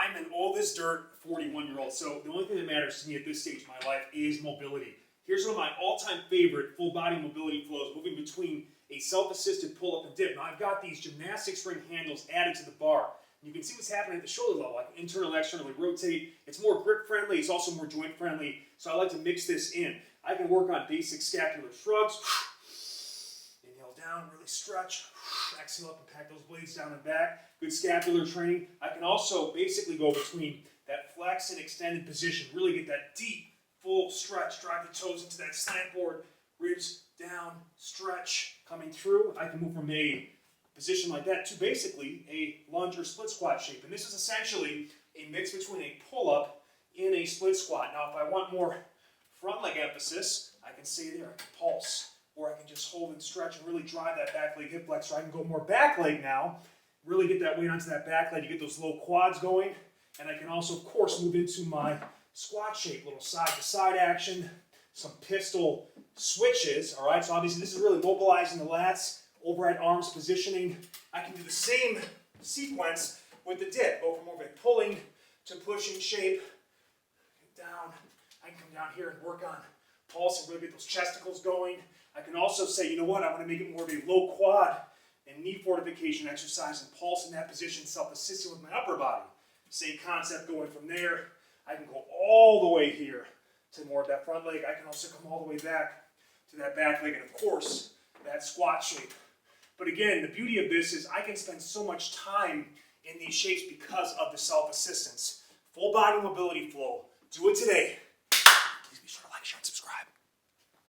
I'm in all this dirt, 41-year-old. So the only thing that matters to me at this stage of my life is mobility. Here's one of my all-time favorite full body mobility flows, moving between a self-assisted pull-up and dip. Now I've got these gymnastics ring handles added to the bar. You can see what's happening at the shoulder level. I can internally, externally rotate. It's more grip friendly. It's also more joint friendly. So I like to mix this in. I can work on basic scapular shrugs. Inhale down, really stretch. Exhale up and pack those blades down and back. Good scapular training. I can also basically go between that flex and extended position. Really get that deep, full stretch. Drive the toes into that slant board. Ribs down, stretch. Coming through. I can move from a position like that to basically a lunge or split squat shape. And this is essentially a mix between a pull-up and a split squat. Now, if I want more front leg emphasis, I can stay there. I can pulse. Or I can just hold and stretch and really drive that back leg hip flexor. I can go more back leg now, really get that weight onto that back leg to get those low quads going. And I can also, of course, move into my squat shape, little side-to-side action, some pistol switches, all right? So obviously this is really mobilizing the lats, overhead arms positioning. I can do the same sequence with the dip, go from more of a pulling to pushing shape. Get down. I can come down here and work on pulse and really get those chesticles going. I can also say, you know what, I want to make it more of a low quad and knee fortification exercise and pulse in that position, self-assisting with my upper body. Same concept going from there. I can go all the way here to more of that front leg. I can also come all the way back to that back leg and, of course, that squat shape. But again, the beauty of this is I can spend so much time in these shapes because of the self-assistance. Full body mobility flow. Do it today.